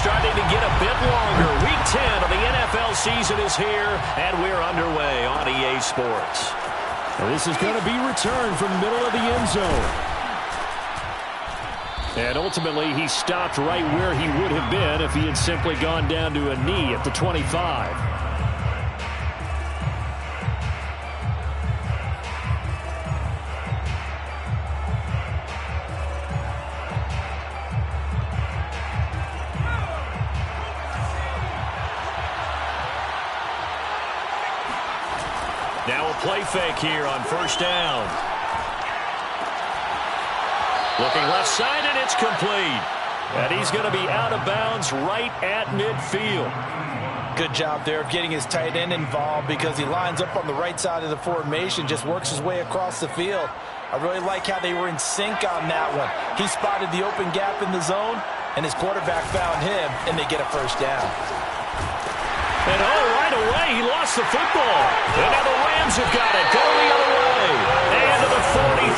starting to get a bit longer. Week 10 of the NFL season is here, and we're underway on EA Sports. And this is going to be returned from the middle of the end zone. And ultimately, he stopped right where he would have been if he had simply gone down to a knee at the 25. Now a play fake here on first down. Looking left side, and it's complete. And he's going to be out of bounds right at midfield. Good job there of getting his tight end involved because he lines up on the right side of the formation, just works his way across the field. I really like how they were in sync on that one. He spotted the open gap in the zone, and his quarterback found him, and they get a first down. And right away, he lost the football. And now the Rams have got it, going the other way. And to the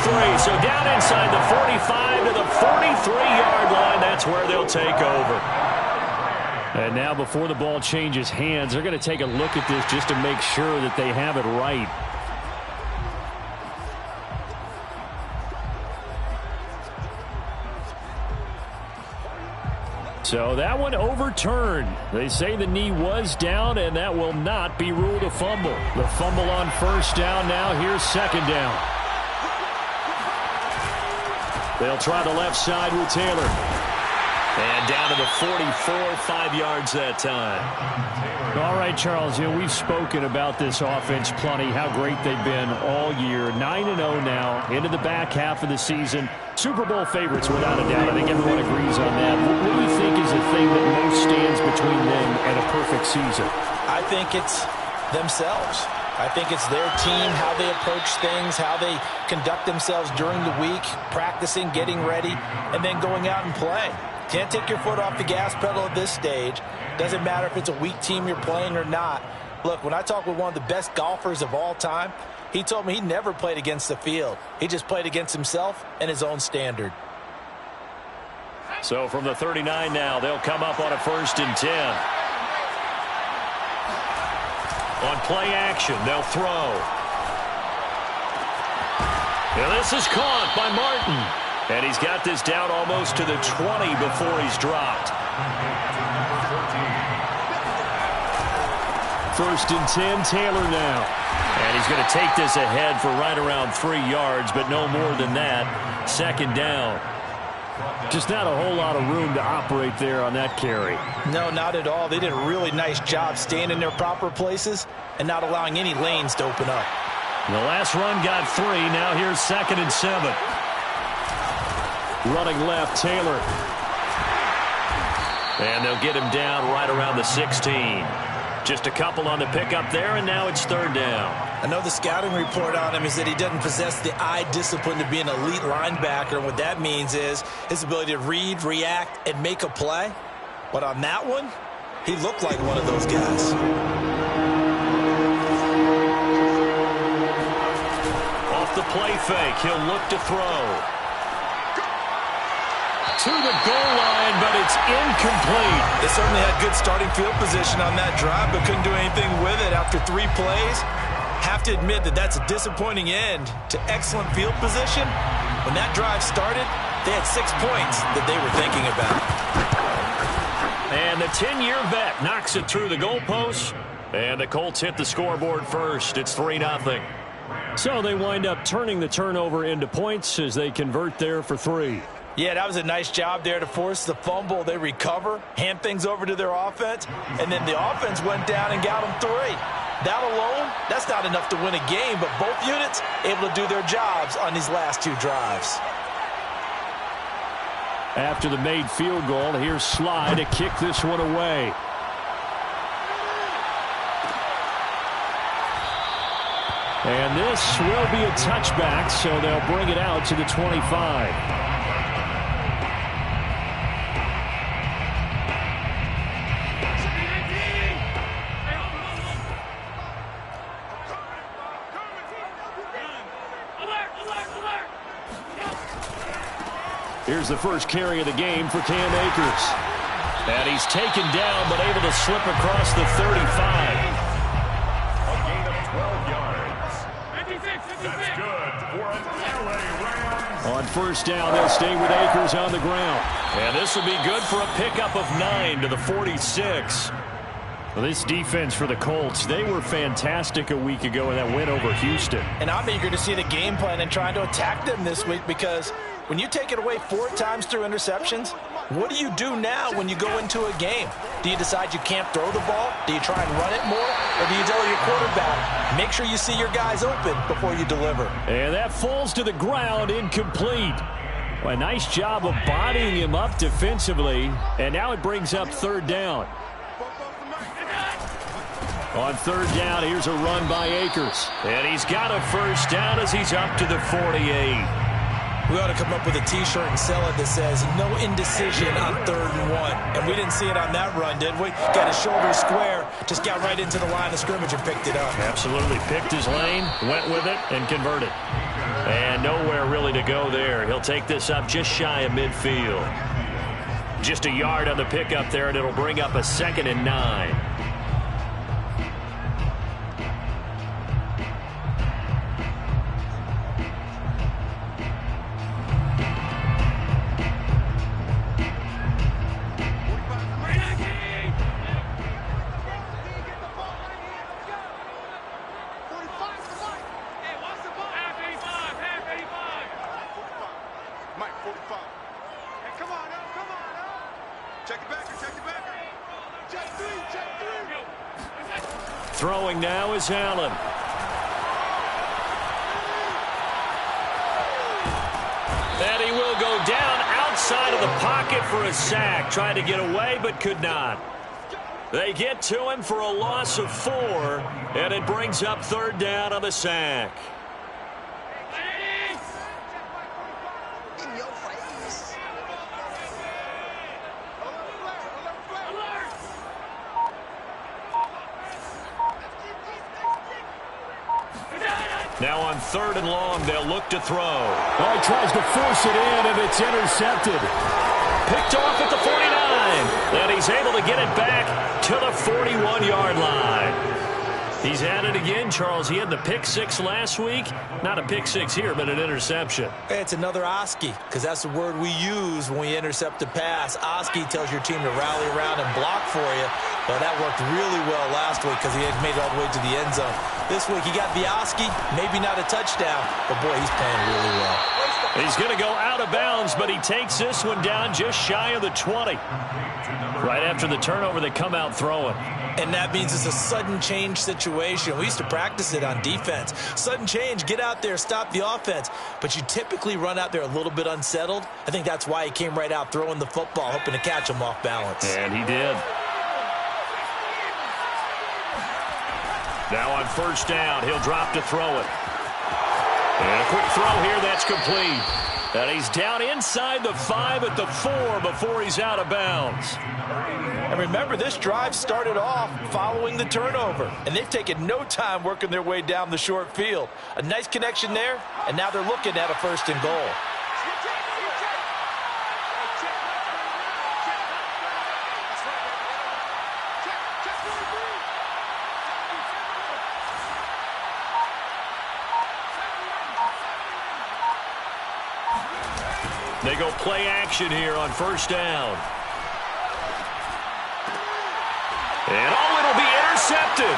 43, so down inside the 45 to the 43-yard line. That's where they'll take over. And now before the ball changes hands, they're going to take a look at this just to make sure that they have it right. So that one overturned. They say the knee was down, and that will not be ruled a fumble. The fumble on first down now. Here's second down. They'll try the left side with Taylor. And down to the 44, 5 yards that time. All right, Charles, we've spoken about this offense plenty, how great they've been all year. 9-0 now, into the back half of the season. Super Bowl favorites, without a doubt. I think everyone agrees on that. What do you think is the thing that most stands between them and a perfect season? I think it's themselves. I think it's their team, how they approach things, how they conduct themselves during the week, practicing, getting ready, and then going out and playing. Can't take your foot off the gas pedal at this stage. Doesn't matter if it's a weak team you're playing or not. Look, when I talk with one of the best golfers of all time, he told me he never played against the field. He just played against himself and his own standard. So from the 39 now, they'll come up on a 1st and 10. On play action, they'll throw. And this is caught by Martin. And he's got this down almost to the 20 before he's dropped. 1st and 10, Taylor now. And he's going to take this ahead for right around 3 yards, but no more than that. 2nd down. Just not a whole lot of room to operate there on that carry. No, not at all. They did a really nice job staying in their proper places and not allowing any lanes to open up. The last run got 3. Now here's 2nd and 7. Running left, Taylor. And they'll get him down right around the 16. Just a couple on the pickup there, and now it's 3rd down. I know the scouting report on him is that he doesn't possess the eye discipline to be an elite linebacker. And what that means is his ability to read, react, and make a play. But on that one, he looked like one of those guys. Off the play fake, he'll look to throw. To the goal line, but it's incomplete. They certainly had good starting field position on that drive, but couldn't do anything with it after 3 plays. Have to admit that that's a disappointing end to excellent field position. When that drive started, they had 6 points that they were thinking about. And the 10-year vet knocks it through the goalpost. And the Colts hit the scoreboard first. It's 3-0. So they wind up turning the turnover into points as they convert there for 3. Yeah, that was a nice job there to force the fumble. They recover, hand things over to their offense, and then the offense went down and got them 3. That alone, that's not enough to win a game, but both units able to do their jobs on these last 2 drives. After the made field goal, here's Sly to kick this one away. And this will be a touchback, so they'll bring it out to the 25. Here's the first carry of the game for Cam Akers. And he's taken down, but able to slip across the 35. A gain of 12 yards. 56. That's good for an LA Rams. On first down, they'll stay with Akers on the ground. And this will be good for a pickup of 9 to the 46. Well, this defense for the Colts, they were fantastic a week ago in that win over Houston. And I'm eager to see the game plan and trying to attack them this week, because when you take it away 4 times through interceptions, what do you do now when you go into a game? Do you decide you can't throw the ball? Do you try and run it more? Or do you tell your quarterback, make sure you see your guys open before you deliver? And that falls to the ground, incomplete. Well, a nice job of bodying him up defensively. And now it brings up third down. On third down, here's a run by Akers. And he's got a first down as he's up to the 48. We ought to come up with a T-shirt and sell it that says, no indecision on 3rd and 1. And we didn't see it on that run, did we? Got his shoulder square, just got right into the line of scrimmage and picked it up. Absolutely. Picked his lane, went with it, and converted. And nowhere really to go there. He'll take this up just shy of midfield. Just a yard on the pickup there, and it'll bring up a 2nd and 9. Throwing now is Allen. And he will go down outside of the pocket for a sack. Tried to get away, but could not. They get to him for a loss of 4, and it brings up third down on the sack. Now on 3rd and long, they'll look to throw. Oh, he tries to force it in, and it's intercepted. Picked off at the 49. And he's able to get it back to the 41-yard line. He's at it again, Charles. He had the pick 6 last week. Not a pick 6 here, but an interception. It's another Oski, because that's the word we use when we intercept a pass. Oski tells your team to rally around and block for you. Well, that worked really well last week because he had made it all the way to the end zone. This week he got the Oski, maybe not a touchdown, but boy, he's playing really well. He's going to go out of bounds, but he takes this one down just shy of the 20. Right after the turnover, they come out throwing. And that means it's a sudden change situation. We used to practice it on defense. Sudden change, get out there, stop the offense. But you typically run out there a little bit unsettled. I think that's why he came right out throwing the football, hoping to catch him off balance. And he did. Now on first down, he'll drop to throw it. And a quick throw here, that's complete. And he's down inside the 5 at the 4 before he's out of bounds. And remember, this drive started off following the turnover. And they've taken no time working their way down the short field. A nice connection there, and now they're looking at a 1st and goal. They go play action here on first down. And it'll be intercepted.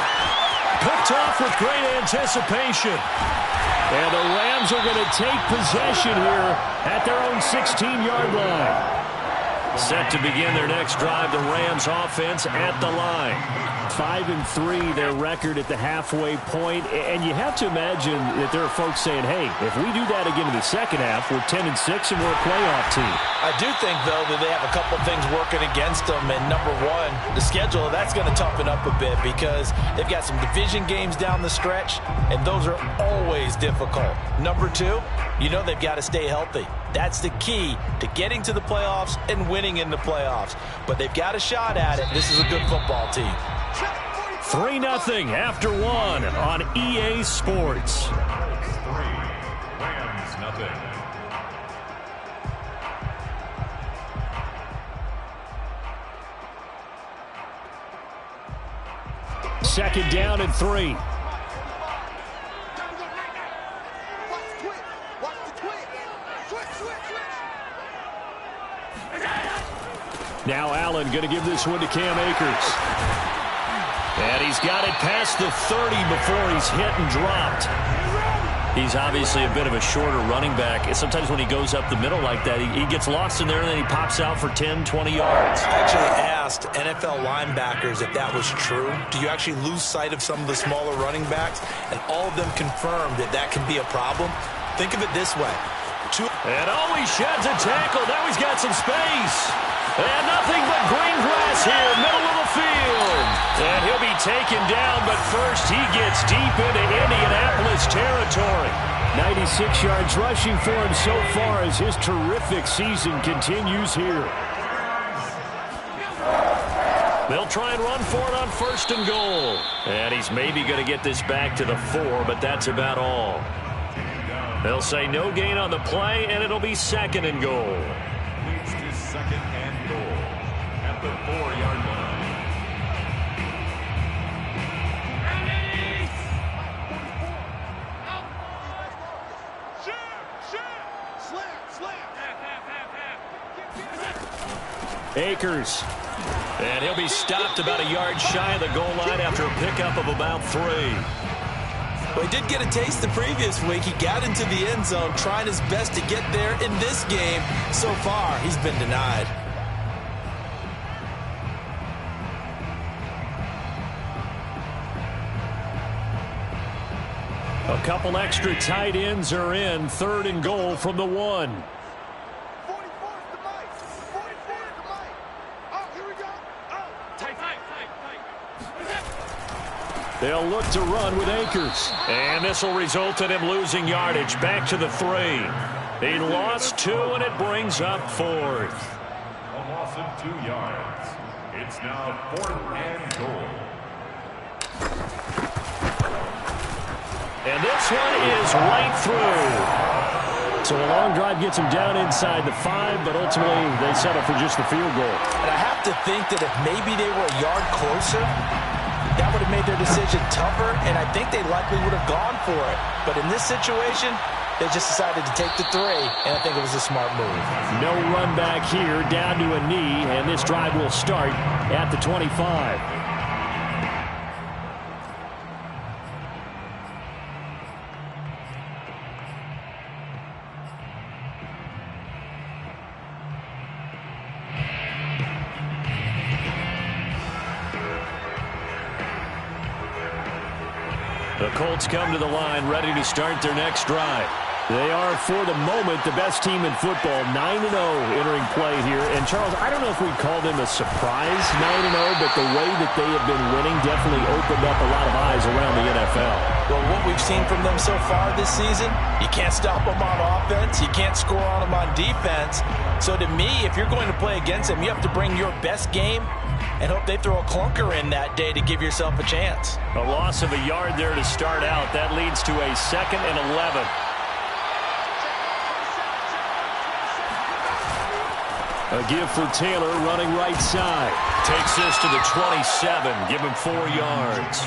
Picked off with great anticipation. And the Rams are going to take possession here at their own 16-yard line. Set to begin their next drive, the Rams offense at the line. 5-3, their record at the halfway point. And you have to imagine that there are folks saying, hey, if we do that again in the second half, we're 10-6 and we're a playoff team. I do think, though, that they have a couple things working against them. And number one, the schedule, that's going to toughen up a bit because they've got some division games down the stretch, and those are always difficult. Number two, you know they've got to stay healthy. That's the key to getting to the playoffs and winning in the playoffs. But they've got a shot at it. This is a good football team. 3-0 after 1 on EA Sports. 3, Rams nothing. Second down and 3. Now Allen going to give this one to Cam Akers. And he's got it past the 30 before he's hit and dropped. He's obviously a bit of a shorter running back. Sometimes when he goes up the middle like that, he gets lost in there, and then he pops out for 10, 20 yards. I actually asked NFL linebackers if that was true. Do you actually lose sight of some of the smaller running backs? And all of them confirmed that that can be a problem. Think of it this way. And he sheds a tackle. Now he's got some space. And nothing but green grass here, middle of the field. And he'll be taken down, but first he gets deep into Indianapolis territory. 96 yards rushing for him so far as his terrific season continues here. They'll try and run for it on 1st and goal. And he's maybe going to get this back to the 4, but that's about all. They'll say no gain on the play, and it'll be 2nd and goal. Leads to 2nd and goal at the 4-yard line. Akers. And he'll be stopped about a yard shy of the goal line after a pickup of about 3. Well, he did get a taste the previous week. He got into the end zone trying his best to get there. In this game, so far, he's been denied. A couple extra tight ends are in. 3rd and goal from the 1. They'll look to run with Akers. And this will result in him losing yardage back to the 3. He lost 2, and it brings up 4th. A loss of 2 yards. It's now 4th and goal. And this one is right through. So a long drive gets him down inside the 5, but ultimately they settle for just the field goal. And I have to think that if maybe they were a yard closer, that would have made their decision tougher, and I think they likely would have gone for it. But in this situation, they just decided to take the 3, and I think it was a smart move. No run back here, down to a knee, and this drive will start at the 25. The Colts come to the line, ready to start their next drive. They are, for the moment, the best team in football, 9-0 entering play here. And, Charles, I don't know if we'd call them a surprise 9-0, but the way that they have been winning definitely opened up a lot of eyes around the NFL. Well, what we've seen from them so far this season, you can't stop them on offense. You can't score on them on defense. So, to me, if you're going to play against them, you have to bring your best game and hope they throw a clunker in that day to give yourself a chance. A loss of a yard there to start out. That leads to a 2nd and 11. A give for Taylor running right side. Takes this to the 27. Give him 4 yards.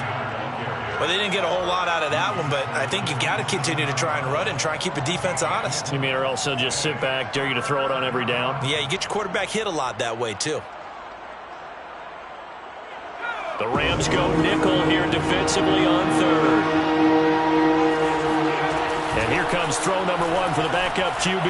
Well, they didn't get a whole lot out of that one, but I think you got to continue to try and run and try and keep the defense honest. You mean or else they'll just sit back, dare you to throw it on every down? Yeah, you get your quarterback hit a lot that way, too. The Rams go nickel here defensively on 3rd. And here comes throw number 1 for the backup QB.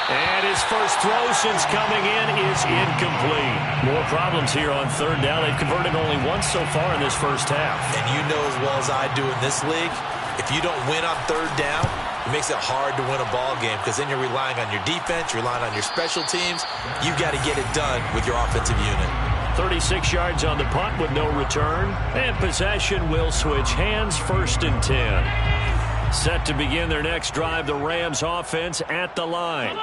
And his first throw since coming in is incomplete. More problems here on 3rd down. They've converted only once so far in this first half. And you know as well as I do in this league, if you don't win on 3rd down, it makes it hard to win a ball game because then you're relying on your defense, you're relying on your special teams. You've got to get it done with your offensive unit. 36 yards on the punt with no return. And possession will switch hands, 1st and 10. Set to begin their next drive, the Rams offense at the line.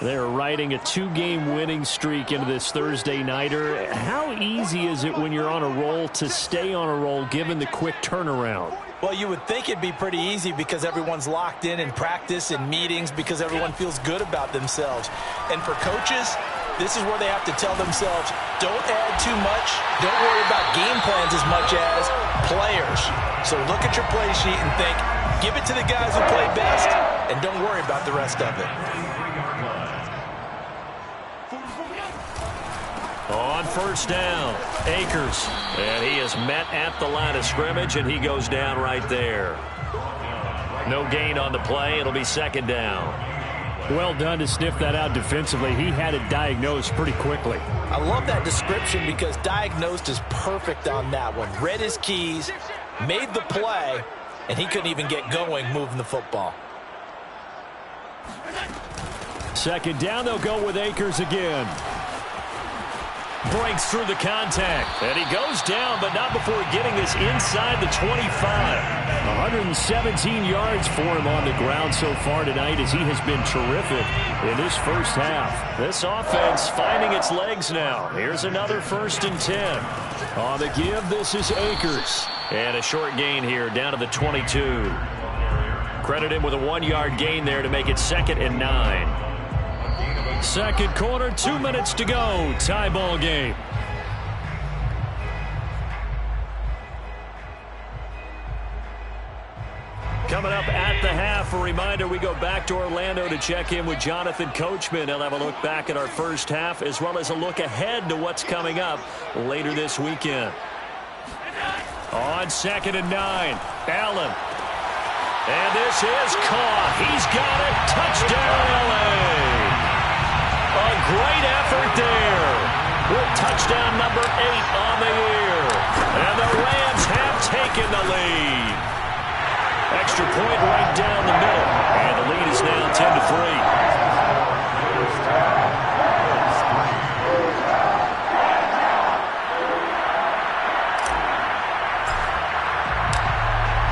They're riding a 2-game winning streak into this Thursday nighter. How easy is it when you're on a roll to stay on a roll given the quick turnaround? Well, you would think it'd be pretty easy because everyone's locked in practice and meetings because everyone feels good about themselves. And for coaches, this is where they have to tell themselves, don't add too much. Don't worry about game plans as much as players. So look at your play sheet and think, give it to the guys who play best, and don't worry about the rest of it. On first down, Akers. And he is met at the line of scrimmage, and he goes down right there. No gain on the play. It'll be second down. Well done to sniff that out defensively. He had it diagnosed pretty quickly. I love that description because diagnosed is perfect on that one. Read his keys, made the play, and he couldn't even get going moving the football. Second down, they'll go with Akers again. Breaks through the contact. And he goes down, but not before getting this inside the 25. 117 yards for him on the ground so far tonight as he has been terrific in this first half. This offense finding its legs now. Here's another 1st and 10. On the give, this is Akers. And a short gain here down to the 22. Credit him with a 1-yard gain there to make it 2nd and 9. Second quarter, 2 minutes to go. Tie ball game. Coming up at the half, a reminder, we go back to Orlando to check in with Jonathan Coachman. He'll have a look back at our first half as well as a look ahead to what's coming up later this weekend. On 2nd and 9, Allen. And this is caught. He's got it. Touchdown, LA. A great effort there. With touchdown number 8 on the year. And the Rams have taken the lead. Extra point right down the middle. And the lead is now 10-3.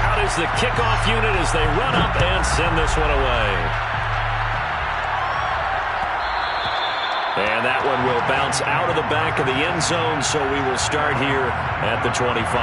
Out is the kickoff unit as they run up and send this one away. And that one will bounce out of the back of the end zone, so we will start here at the 25.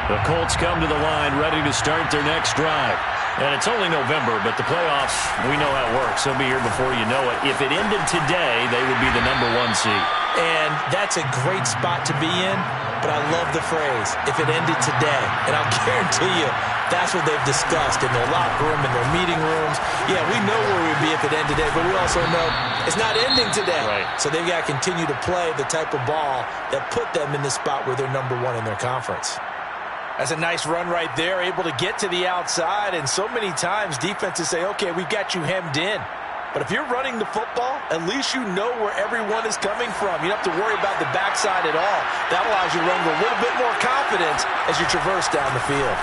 The Colts come to the line ready to start their next drive. And it's only November, but the playoffs, we know how it works. They'll be here before you know it. If it ended today, they would be the number 1 seed. And that's a great spot to be in, but I love the phrase, if it ended today. And I'll guarantee you, that's what they've discussed in their locker room, in their meeting rooms. Yeah, we know where we'd be if it ended today, but we also know it's not ending today. Right. So they've got to continue to play the type of ball that put them in the spot where they're number 1 in their conference. That's a nice run right there, able to get to the outside, and so many times defenses say, okay, we've got you hemmed in. But if you're running the football, at least you know where everyone is coming from. You don't have to worry about the backside at all. That allows you to run with a little bit more confidence as you traverse down the field.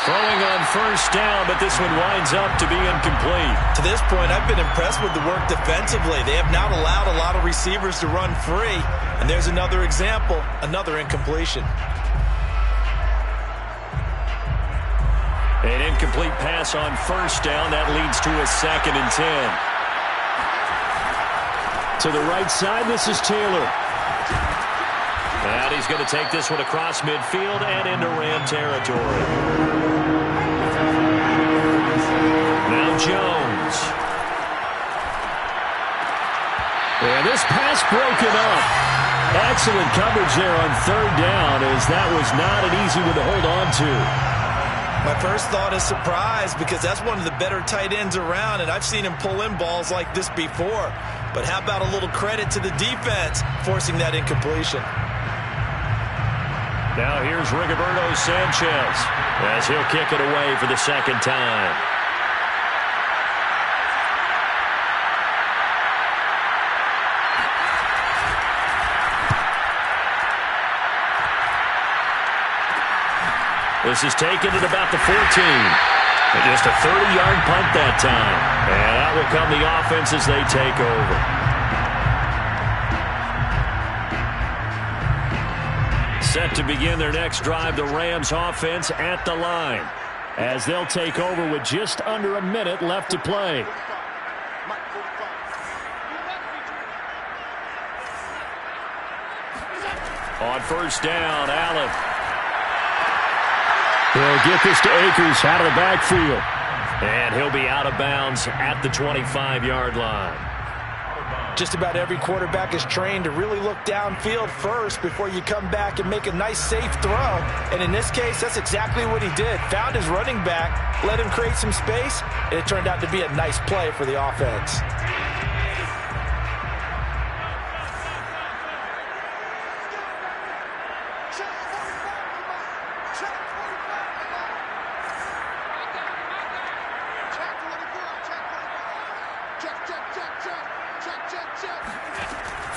Throwing on first down, but this one winds up to be incomplete. To this point, I've been impressed with the work defensively. They have not allowed a lot of receivers to run free. And there's another example, another incompletion. An incomplete pass on first down. That leads to a 2nd and 10. To the right side, this is Taylor. And he's going to take this one across midfield and into Ram territory. Now Jones. And this pass broken up. Excellent coverage there on 3rd down, as that was not an easy one to hold on to. My first thought is surprise, because that's one of the better tight ends around, and I've seen him pull in balls like this before. But how about a little credit to the defense forcing that incompletion? Now here's Rigoberto Sanchez as he'll kick it away for the 2nd time. This is taken at about the 14. And just a 30-yard punt that time. And out will come the offense as they take over. Set to begin their next drive, the Rams offense at the line, as they'll take over with just under a minute left to play. On first down, Allen. They'll get this to Akers out of the backfield. And he'll be out of bounds at the 25-yard line. Just about every quarterback is trained to really look downfield first before you come back and make a nice, safe throw. And in this case, that's exactly what he did. Found his running back, let him create some space, and it turned out to be a nice play for the offense.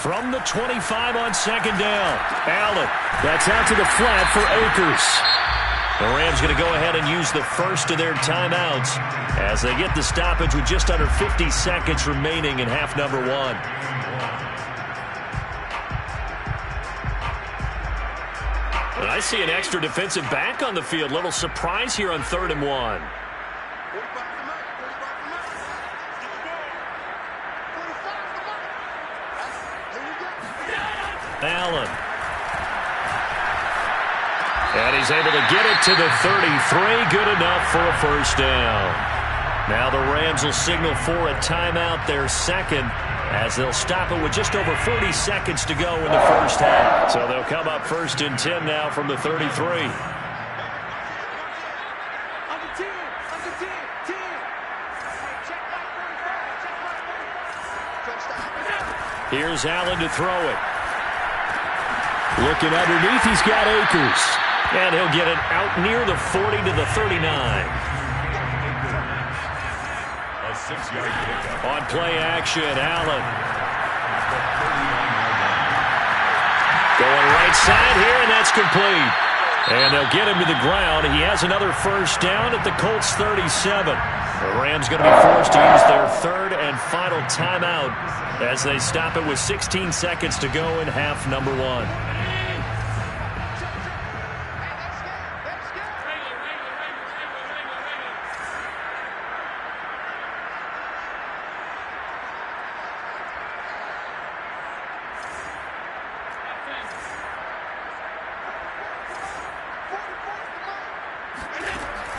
From the 25 on second down, Allen. That's out to the flat for Akers. The Rams going to go ahead and use the first of their timeouts as they get the stoppage with just under 50 seconds remaining in half number one. And I see an extra defensive back on the field. Little surprise here on 3rd and 1. Allen. And he's able to get it to the 33. Good enough for a first down. Now the Rams will signal for a timeout, their second, as they'll stop it with just over 40 seconds to go in the first half. So they'll come up 1st and 10 now from the 33. Here's Allen to throw it. Looking underneath, he's got Akers. And he'll get it out near the 40 to the 39. A 6-yard pickup. On play action, Allen. Going right side here, and that's complete. And they'll get him to the ground. He has another first down at the Colts 37. The Rams going to be forced to use their 3rd and final timeout as they stop it with 16 seconds to go in half number one.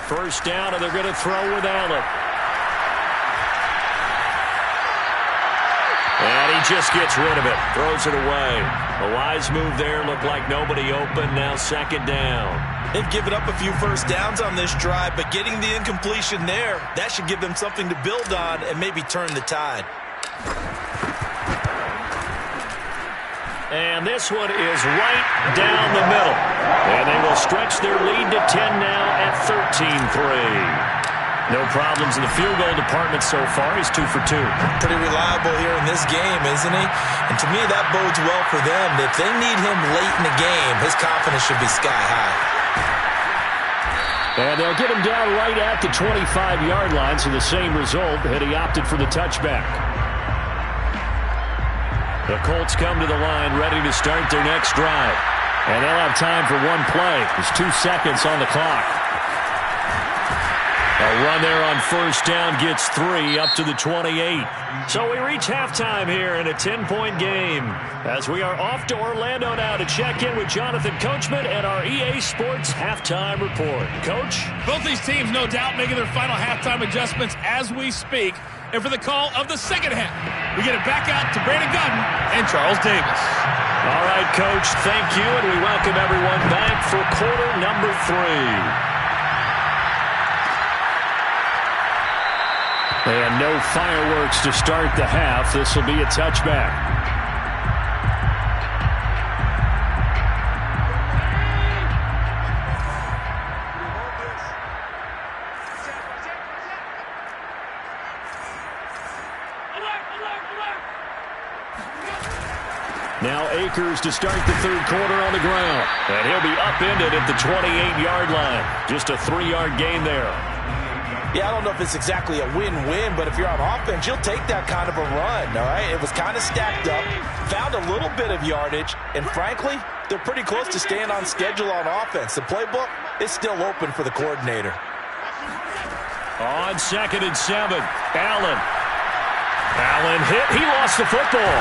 First down, and they're going to throw with Allen. And he just gets rid of it. Throws it away. A wise move there. Looked like nobody open. Now 2nd down. They've given up a few first downs on this drive, but getting the incompletion there, that should give them something to build on and maybe turn the tide. And this one is right down the middle. And they will stretch their lead to 10 now at 13-3. No problems in the field goal department so far. He's 2 for 2. Pretty reliable here in this game, isn't he? And to me, that bodes well for them. If they need him late in the game, his confidence should be sky high. And they'll get him down right at the 25-yard line, so the same result, had he opted for the touchback. The Colts come to the line ready to start their next drive. And they'll have time for one play. There's 2 seconds on the clock. A run there on first down gets 3 up to the 28. So we reach halftime here in a 10-point game as we are off to Orlando now to check in with Jonathan Coachman and our EA Sports halftime report. Coach? Both these teams, no doubt, making their final halftime adjustments as we speak. And for the call of the second half, we get it back out to Brandon Gunn and Charles Davis. All right, Coach, thank you, and we welcome everyone back for quarter number 3. And no fireworks to start the half. This will be a touchback. Now Akers to start the 3rd quarter on the ground. And he'll be upended at the 28-yard line. Just a 3-yard gain there. Yeah, I don't know if it's exactly a win-win, but if you're on offense, you'll take that kind of a run, all right? It was kind of stacked up, found a little bit of yardage, and frankly, they're pretty close to staying on schedule on offense. The playbook is still open for the coordinator. On 2nd and 7, Allen. Allen hit. He lost the football.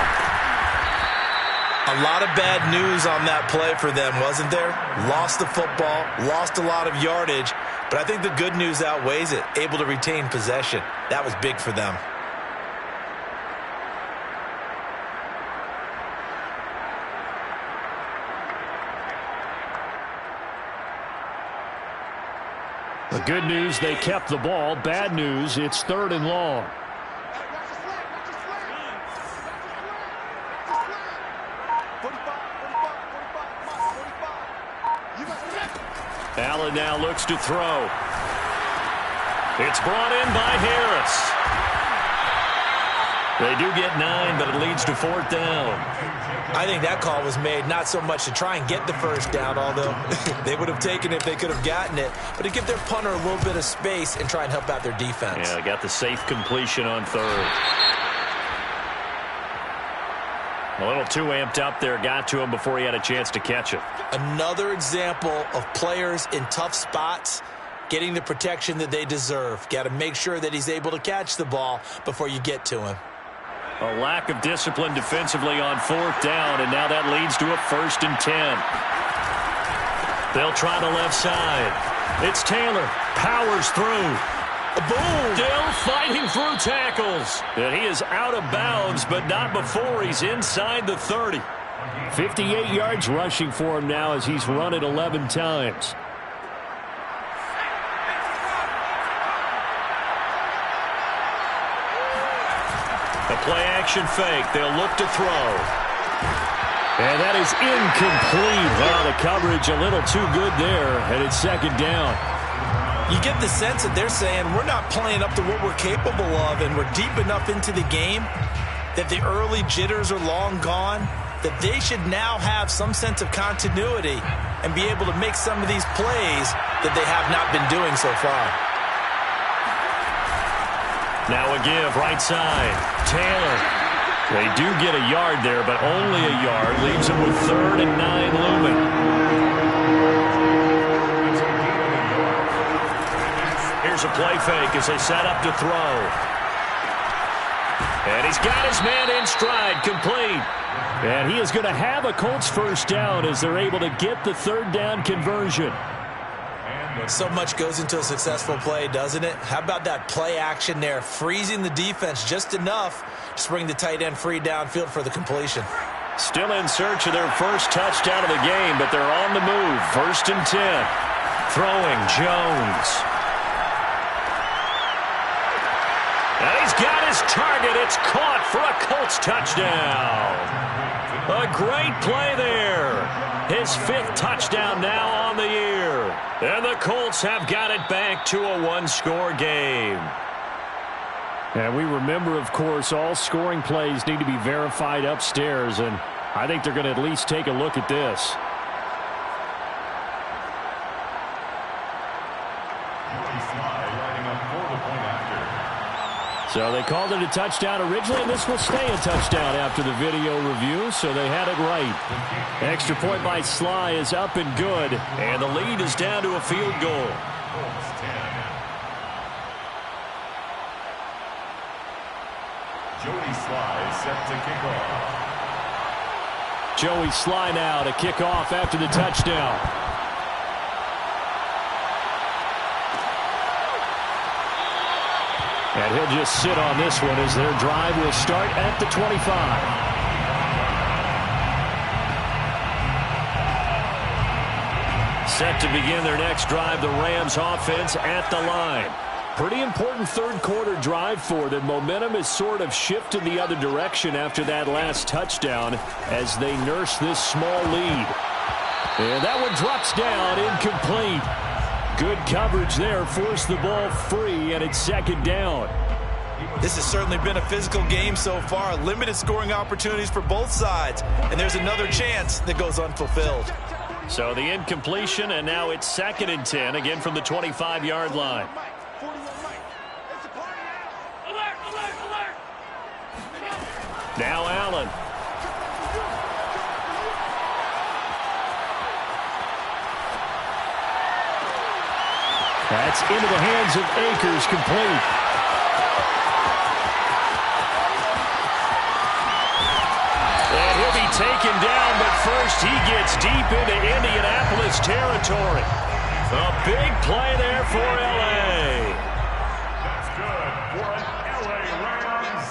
A lot of bad news on that play for them, wasn't there? Lost the football, lost a lot of yardage, but I think the good news outweighs it. Able to retain possession. That was big for them. The good news, they kept the ball. Bad news, it's 3rd and long. Allen now looks to throw. It's brought in by Harris. They do get 9, but it leads to 4th down. I think that call was made not so much to try and get the first down, although they would have taken it if they could have gotten it, but to give their punter a little bit of space and try and help out their defense. Yeah, they got the safe completion on 3rd. A little too amped up there, got to him before he had a chance to catch it. Another example of players in tough spots getting the protection that they deserve. Got to make sure that he's able to catch the ball before you get to him. A lack of discipline defensively on 4th down, and now that leads to a 1st and 10. They'll try the left side. It's Taylor. Powers through. Boom! Still fighting through tackles. And he is out of bounds, but not before he's inside the 30. 58 yards rushing for him now as he's run it 11 times. A play-action fake. They'll look to throw. And that is incomplete. Well, the coverage a little too good there, and it's 2nd down. You get the sense that they're saying we're not playing up to what we're capable of, and we're deep enough into the game that the early jitters are long gone, that they should now have some sense of continuity and be able to make some of these plays that they have not been doing so far. Now a give, right side. Taylor. They do get a yard there, but only a yard. Leaves them with 3rd and 9 looming. Here's a play fake as they set up to throw. And he's got his man in stride, complete. And he is going to have a Colts 1st down as they're able to get the 3rd down conversion. So much goes into a successful play, doesn't it? How about that play action there, freezing the defense just enough to bring the tight end free downfield for the completion. Still in search of their first touchdown of the game, but they're on the move. 1st and 10. Throwing, Jones. And he's got his target. It's caught for a Colts touchdown. A great play there. His 5th touchdown now on the year. And the Colts have got it back to a 1-score game. And we remember, of course, all scoring plays need to be verified upstairs, and I think they're going to at least take a look at this. So they called it a touchdown originally, and this will stay a touchdown after the video review, so they had it right. Extra point by Sly is up and good, and the lead is down to a field goal. Joey Sly set to kick off. Joey Sly now to kick off after the touchdown. And he'll just sit on this one as their drive will start at the 25. Set to begin their next drive, the Rams offense at the line. Pretty important 3rd quarter drive for them. Momentum is sort of shifted the other direction after that last touchdown as they nurse this small lead. And that one drops down, incomplete. Good coverage there, forced the ball free, and it's 2nd down. This has certainly been a physical game so far. Limited scoring opportunities for both sides, and there's another chance that goes unfulfilled. So the incompletion, and now it's 2nd and 10, again from the 25-yard line. Now Allen. That's into the hands of Akers, complete. And he'll be taken down, but first he gets deep into Indianapolis territory. A big play there for L.A. That's good for an LA Rams.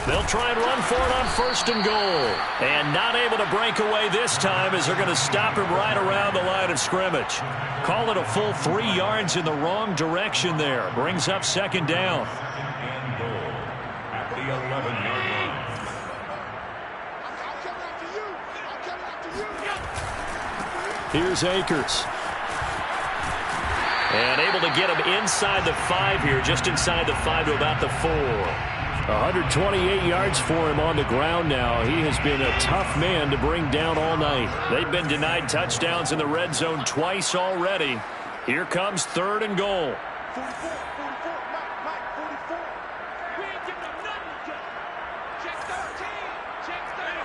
They'll try and run for it on 1st and goal. And not able to break away this time as they're going to stop him right around the line of scrimmage. Call it a full 3 yards in the wrong direction there. Brings up 2nd down. And goal at the 11-yard line. Here's Akers. And able to get him inside the 5 here, just inside the 5 to about the 4. 128 yards for him on the ground now. He has been a tough man to bring down all night. They've been denied touchdowns in the red zone twice already. Here comes 3rd and goal. 44, Mike, 44. We ain't giving up nothing to get. Check 13. Check 13.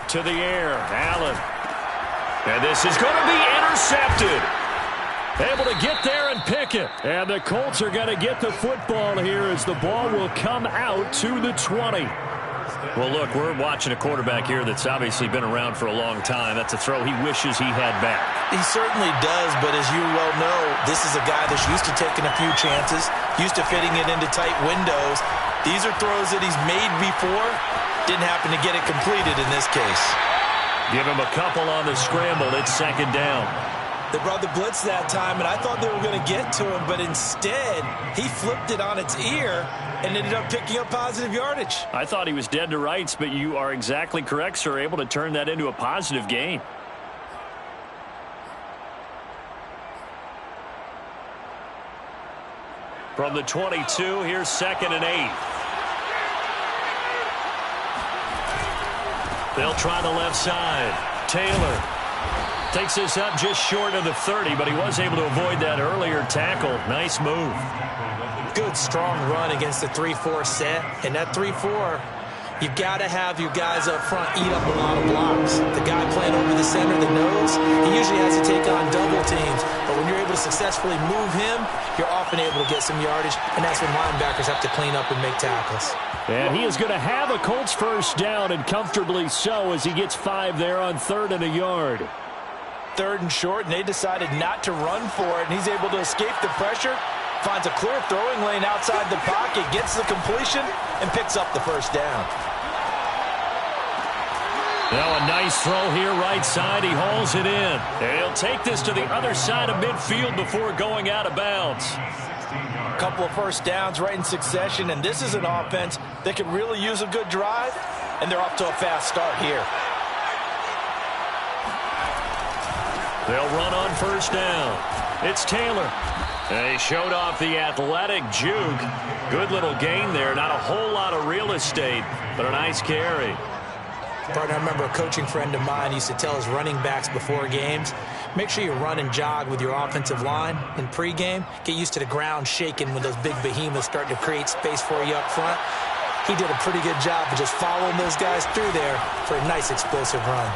To the air, Allen. And this is going to be intercepted. Able to get there and pick it. And the Colts are going to get the football here as the ball will come out to the 20. Well, look, we're watching a quarterback here that's obviously been around for a long time. That's a throw he wishes he had back. He certainly does, but as you well know, this is a guy that's used to taking a few chances, used to fitting it into tight windows. These are throws that he's made before. Didn't happen to get it completed in this case. Give him a couple on the scramble. It's 2nd down. They brought the blitz that time, and I thought they were going to get to him, but instead, he flipped it on its ear and ended up picking up positive yardage. I thought he was dead to rights, but you are exactly correct, sir. Able to turn that into a positive gain. From the 22, here's 2nd and 8. They'll try the left side. Taylor takes this up just short of the 30, but he was able to avoid that earlier tackle. Nice move. Good, strong run against the 3-4 set. And that 3-4, you've got to have your guys up front eat up a lot of blocks. The guy playing over the center, the nose, he usually has to take on double teams. But when you're able to successfully move him, you're often able to get some yardage, and that's when linebackers have to clean up and make tackles. And he is going to have a Colts 1st down, and comfortably so, as he gets 5 there on 3rd and a yard. 3rd and short, and they decided not to run for it, and he's able to escape the pressure, finds a clear throwing lane outside the pocket, gets the completion, and picks up the 1st down. Now a nice throw here right side. He hauls it in. And he'll take this to the other side of midfield before going out of bounds. A couple of 1st downs right in succession, and this is an offense that could really use a good drive, and they're off to a fast start here. They'll run on 1st down. It's Taylor. And he showed off the athletic juke. Good little gain there. Not a whole lot of real estate, but a nice carry. Partner, I remember a coaching friend of mine used to tell his running backs before games, make sure you run and jog with your offensive line in pregame. Get used to the ground shaking when those big behemoths start to create space for you up front. He did a pretty good job of just following those guys through there for a nice explosive run.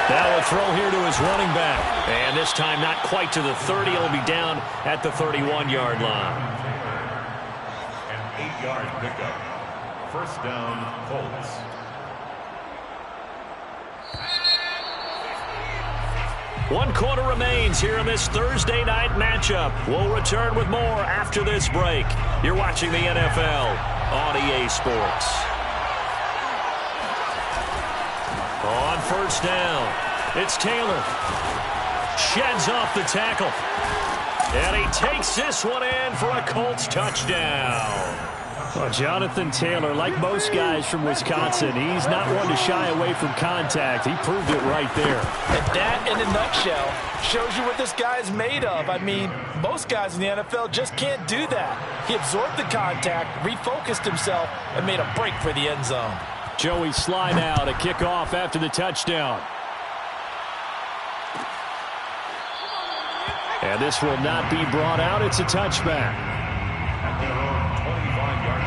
Now a throw here to his running back. And this time not quite to the 30. He'll be down at the 31-yard line. An 8-yard pickup. 1st down, Colts. One quarter remains here in this Thursday night matchup. We'll return with more after this break. You're watching the NFL on EA Sports. On 1st down, it's Taylor. Sheds off the tackle. And he takes this one in for a Colts touchdown. Well, Jonathan Taylor, like most guys from Wisconsin, he's not one to shy away from contact. He proved it right there. And that, in a nutshell, shows you what this guy's made of. I mean, most guys in the NFL just can't do that. He absorbed the contact, refocused himself, and made a break for the end zone. Joey Sly now to kick off after the touchdown. And this will not be brought out. It's a touchback. At their own 25-yard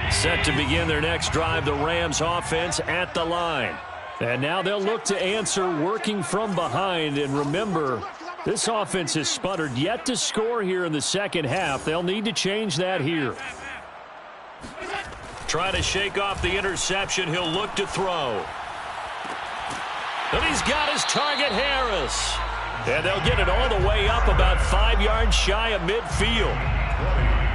line. Set to begin their next drive, the Rams offense at the line. And now they'll look to answer working from behind. And remember, This offense has sputtered yet to score here in the second half. They'll need to change that here. Trying to shake off the interception. He'll look to throw. And he's got his target, Harris. And they'll get it all the way up about 5 yards shy of midfield.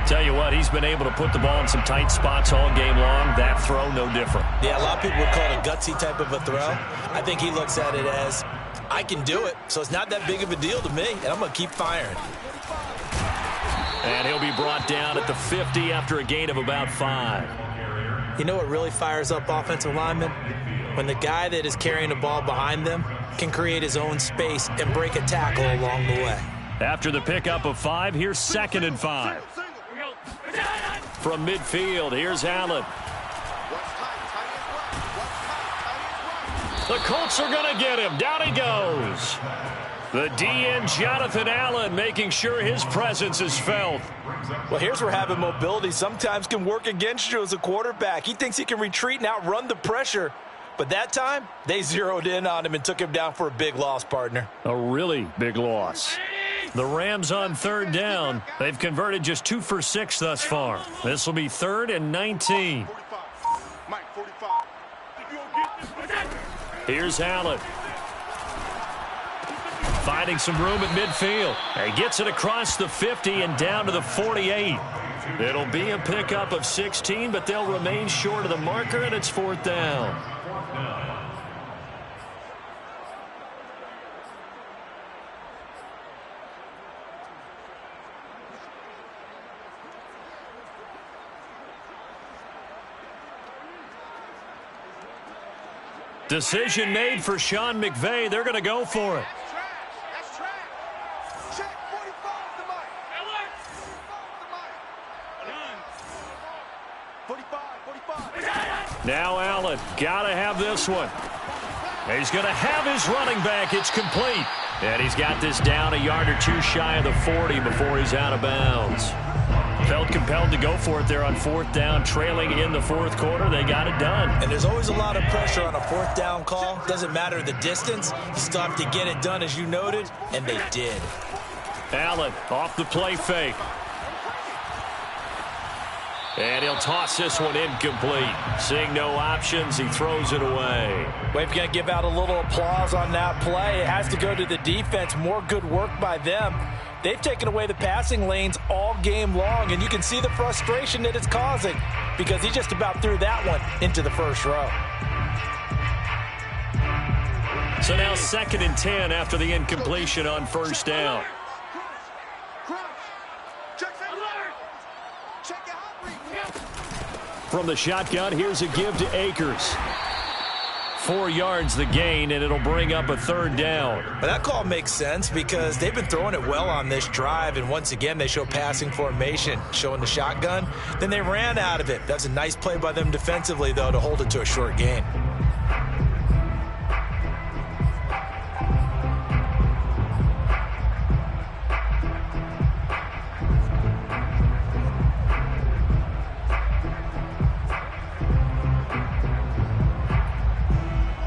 Tell you what, he's been able to put the ball in some tight spots all game long. That throw, no different. Yeah, a lot of people would call it a gutsy type of a throw. I think he looks at it as, I can do it, so it's not that big of a deal to me, and I'm going to keep firing. And he'll be brought down at the 50 after a gain of about 5. You know what really fires up offensive linemen? When the guy that is carrying the ball behind them can create his own space and break a tackle along the way. After the pickup of 5, here's 2nd and 5. From midfield, here's Allen. The Colts are going to get him. Down he goes. The DN, Jonathan Allen, making sure his presence is felt. Well, here's where having mobility sometimes can work against you as a quarterback. He thinks he can retreat and outrun the pressure. But that time, they zeroed in on him and took him down for a big loss, partner. A really big loss. The Rams on 3rd down. They've converted just 2 for 6 thus far. This will be 3rd and 19. Here's Allen. Finding some room at midfield. He gets it across the 50 and down to the 48. It'll be a pickup of 16, but they'll remain short of the marker, and it's 4th down. Decision made for Sean McVay. They're going to go for it. That's trash. Check 45 to Mike. 45. Now Allen. Got to have this one. He's going to have his running back. It's complete. And he's got this down a yard or 2 shy of the 40 before he's out of bounds. Felt compelled to go for it there on 4th down, trailing in the 4th quarter. They got it done. And there's always a lot of pressure on a 4th down call. Doesn't matter the distance. You still have to get it done, as you noted, and they did. Allen off the play fake. And he'll toss this one incomplete. Seeing no options, he throws it away. We're going to give out a little applause on that play. It has to go to the defense. More good work by them. They've taken away the passing lanes all game long, and you can see the frustration that it's causing because he just about threw that one into the first row. So now 2nd and 10 after the incompletion on 1st down. From the shotgun, here's a give to Akers. 4 yards the gain, and it'll bring up a 3rd down. But that call makes sense because they've been throwing it well on this drive, and once again they show passing formation, showing the shotgun. Then they ran out of it. That's a nice play by them defensively, though, to hold it to a short gain.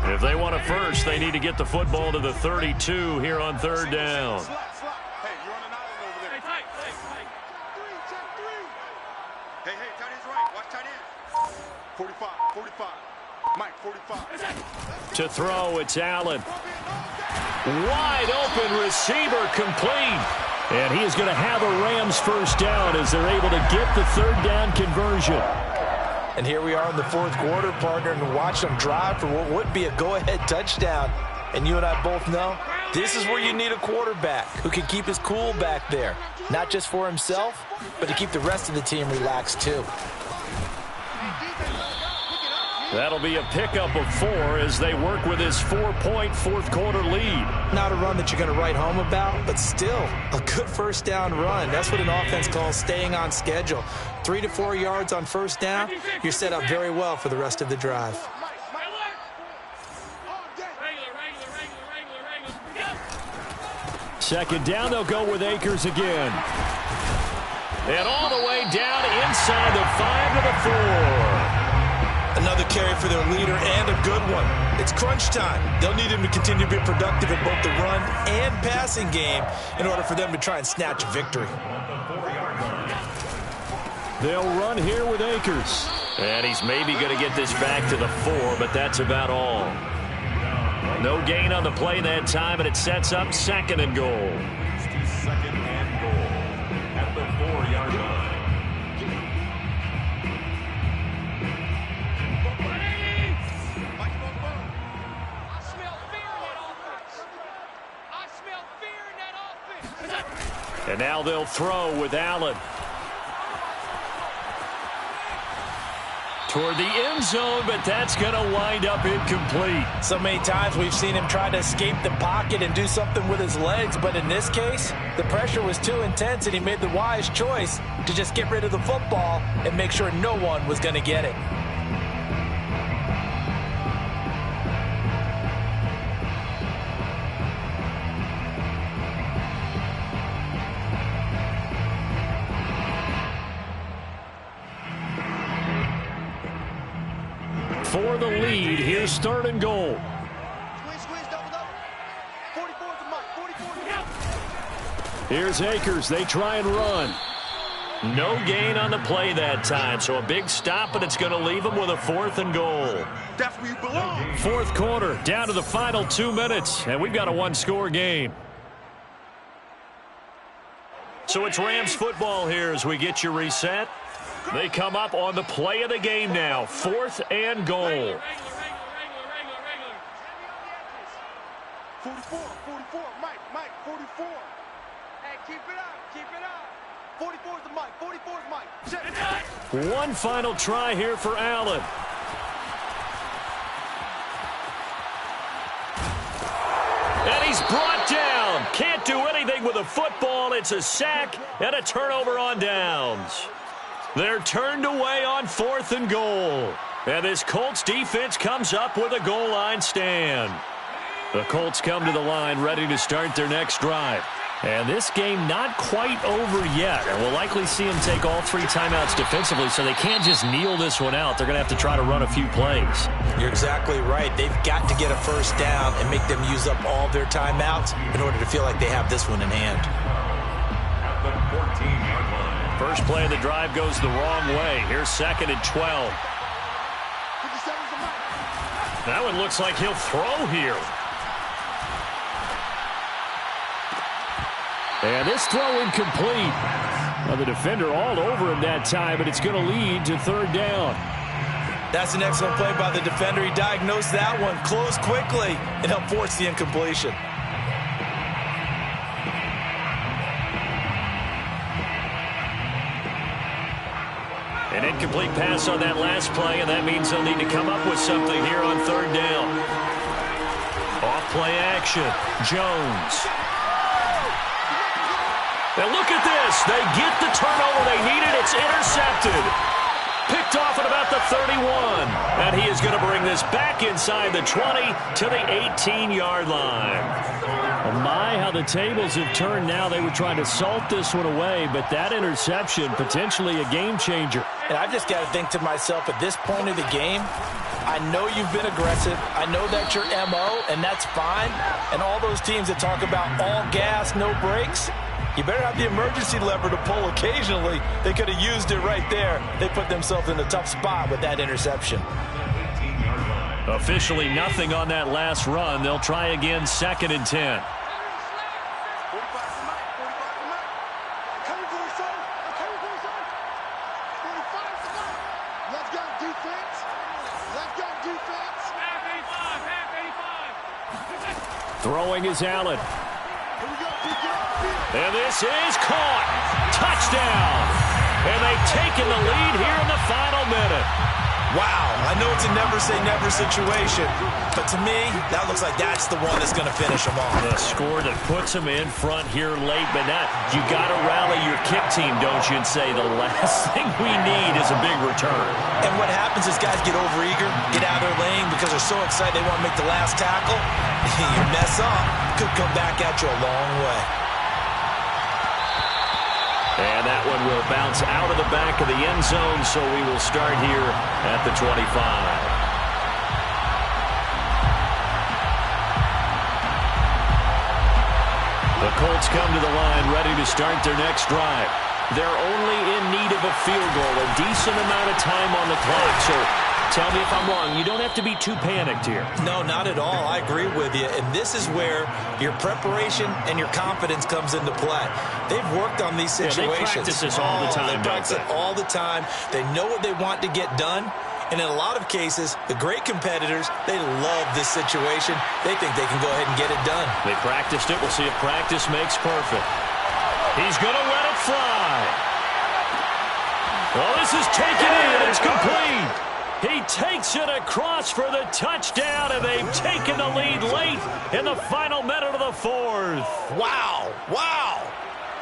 If they want a first, they need to get the football to the 32 here on 3rd down. Hey, you're on an island over there. Hey, check 3. Hey, tight end's right. Watch tight end. 45. Mike, 45. To throw, it's Allen. Wide open receiver complete. And he is going to have a Rams 1st down as they're able to get the 3rd down conversion. And here we are in the 4th quarter, partner, and watch them drive for what would be a go-ahead touchdown. And you and I both know this is where you need a quarterback who can keep his cool back there. Not just for himself, but to keep the rest of the team relaxed too. That'll be a pickup of 4 as they work with his 4-point 4th quarter lead. Not a run that you're going to write home about, but still a good 1st down run. That's what an offense calls staying on schedule. 3 to 4 yards on 1st down, you're set up very well for the rest of the drive. Second down, they'll go with Akers again. And all the way down inside the 5 to the 4. Another carry for their leader and a good one. It's crunch time. They'll need him to continue to be productive in both the run and passing game in order for them to try and snatch a victory. They'll run here with Akers. And he's maybe going to get this back to the 4, but that's about all. No gain on the play that time, and it sets up 2nd and goal. Second and goal at the 4-yard line. I smell fear in that offense. I smell fear in that offense. And now they'll throw with Allen. Toward the end zone, but that's going to wind up incomplete. So many times we've seen him try to escape the pocket and do something with his legs, but in this case, the pressure was too intense and he made the wise choice to just get rid of the football and make sure no one was going to get it. For the lead, here's 3rd and goal. Squeeze, double. 44 to Mike, 44 to Here's Akers. They try and run. No gain on the play that time, so a big stop, and it's going to leave him with a 4th and goal. That's where you belong. 4th quarter, down to the final 2 minutes, and we've got a 1-score game. So it's Rams football here as we get you reset. They come up on the play of the game now, 4th and goal. Regular. 44, Mike, 44. Hey, keep it up. 44 is the Mike, 44 is Mike. Check. One final try here for Allen. And he's brought down. Can't do anything with the football. It's a sack and a turnover on downs. They're turned away on 4th and goal. And this Colts defense comes up with a goal line stand. The Colts come to the line ready to start their next drive. And this game not quite over yet. And we'll likely see them take all 3 timeouts defensively, so they can't just kneel this one out. They're going to have to try to run a few plays. You're exactly right. They've got to get a first down and make them use up all their timeouts in order to feel like they have this one in hand. At the 14-yard line. First play of the drive goes the wrong way. Here's 2nd and 12. 57 is the Mike. That one looks like he'll throw here. And this throw incomplete. Now the defender all over him that time, but it's going to lead to 3rd down. That's an excellent play by the defender. He diagnosed that one, closed quickly, and helped force the incompletion. An incomplete pass on that last play, and that means they'll need to come up with something here on 3rd down. Off play action. Jones. And look at this. They get the turnover they needed. It's intercepted. Picked off at about the 31. And he is going to bring this back inside the 20 to the 18-yard line. Oh my, how the tables have turned now. They were trying to salt this one away, but that interception, potentially a game changer. And I've just got to think to myself, at this point of the game, I know you've been aggressive. I know that's your MO, and that's fine. And all those teams that talk about all gas, no brakes, you better have the emergency lever to pull occasionally. They could have used it right there. They put themselves in a tough spot with that interception. Officially nothing on that last run. They'll try again, 2nd and 10. 45 to Mike, 45 to Mike. Coming for his son. I'm coming for his son. 45 to Mike. Let's go, defense. Let's go, defense. Half 85. Throwing is Allen. Here we go, defense. And this is caught. Touchdown. And they've taken the lead here in the final minute. Wow, I know it's a never-say-never situation, but to me, that looks like that's the one that's going to finish them off. The score that puts them in front here late, but now you got to rally your kick team, don't you, and say the last thing we need is a big return. And what happens is guys get overeager, get out of their lane because they're so excited they want to make the last tackle. You mess up, could come back at you a long way. And that that one will bounce out of the back of the end zone, so we will start here at the 25. The Colts come to the line ready to start their next drive. They're only in need of a field goal, a decent amount of time on the clock. So tell me if I'm wrong. You don't have to be too panicked here. No, not at all. I agree with you. And this is where your preparation and your confidence comes into play. They've worked on these situations. They practice this all the time. They practice it all the time. They know what they want to get done. And in a lot of cases, the great competitors, they love this situation. They think they can go ahead and get it done. They practiced it. We'll see if practice makes perfect. He's going to let it fly. Well, this is taken in. It's complete. He takes it across for the touchdown, and they've taken the lead late in the final minute of the fourth. Wow. Wow.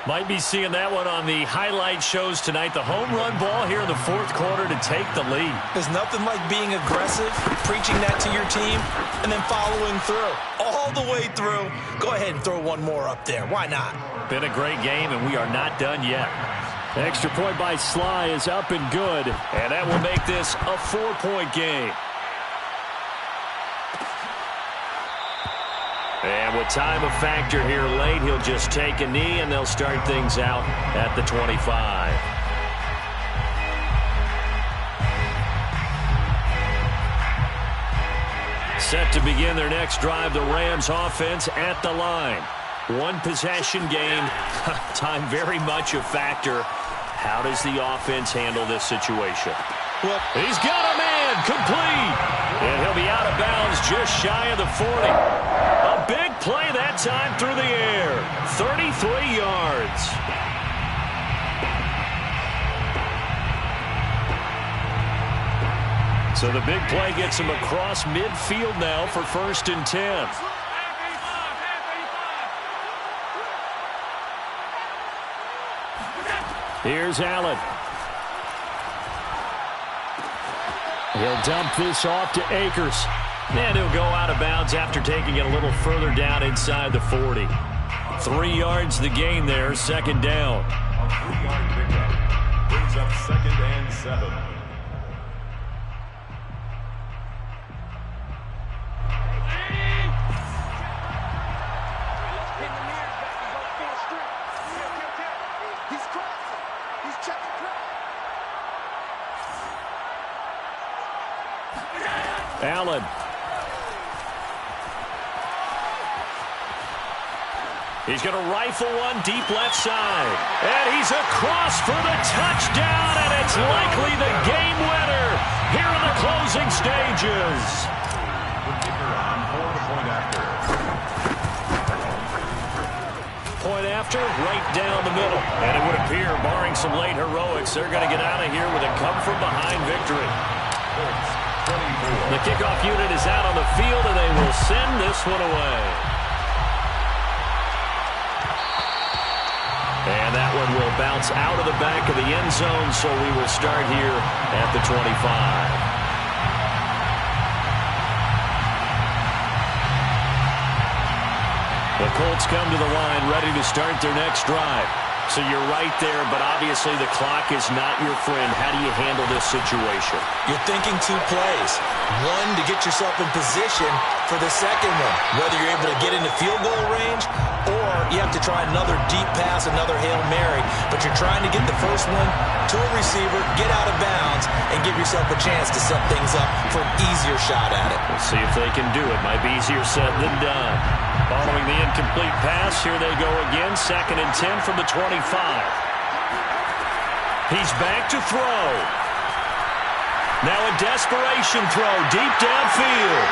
Might be seeing that one on the highlight shows tonight. The home run ball here in the fourth quarter to take the lead. There's nothing like being aggressive, preaching that to your team, and then following through. All the way through. Go ahead and throw one more up there. Why not? Been a great game, and we are not done yet. The extra point by Sly is up and good. And that will make this a 4-point game. And with time a factor here late, he'll just take a knee, and they'll start things out at the 25. Set to begin their next drive, the Rams offense at the line. One possession game. Time very much a factor. How does the offense handle this situation? Well, he's got a man complete. And he'll be out of bounds just shy of the 40. A big play that time through the air. 33 yards. So the big play gets him across midfield now for 1st and 10. Here's Allen. He'll dump this off to Akers. And he'll go out of bounds after taking it a little further down inside the 40. 3 yards the gain there, 2nd down. A 3-yard pickup brings up 2nd and 7. Allen. He's going to rifle one deep left side. And he's across for the touchdown, and it's likely the game winner here in the closing stages. The kicker on for the point after. Point after, right down the middle. And it would appear, barring some late heroics, they're going to get out of here with a come-from-behind victory. The kickoff unit is out on the field, and they will send this one away. And that one will bounce out of the back of the end zone, so we will start here at the 25. The Colts come to the line ready to start their next drive. So you're right there, but obviously the clock is not your friend. How do you handle this situation? You're thinking 2 plays. One, to get yourself in position for the second one, whether you're able to get into field goal range or you have to try another deep pass, another Hail Mary, but you're trying to get the first one to a receiver, get out of bounds, and give yourself a chance to set things up for an easier shot at it. We'll see if they can do it. Might be easier said than done. Following the incomplete pass, here they go again, 2nd and 10 from the 25. He's back to throw. Now a desperation throw deep downfield.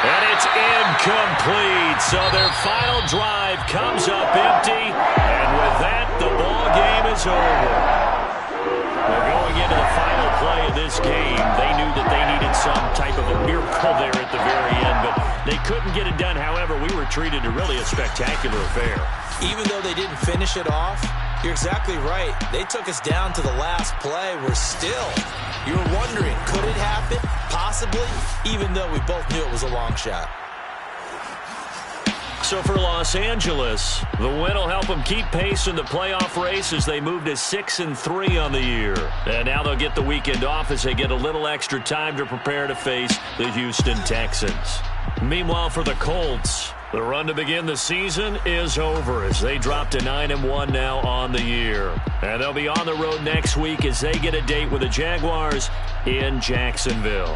And it's incomplete. So their final drive comes up empty. And with that, the ball game is over. We're going into the final play of this game. They knew that they needed some type of a miracle there at the very end, but they couldn't get it done. However, we were treated to really a spectacular affair. Even though they didn't finish it off, you're exactly right. They took us down to the last play. We're still, you were wondering, could it happen? Possibly, even though we both knew it was a long shot. So So for Los Angeles, the win will help them keep pace in the playoff race as they move to 6-3 on the year. And now they'll get the weekend off as they get a little extra time to prepare to face the Houston Texans. Meanwhile, for the Colts, the run to begin the season is over as they drop to 9-1 now on the year. And they'll be on the road next week as they get a date with the Jaguars in Jacksonville.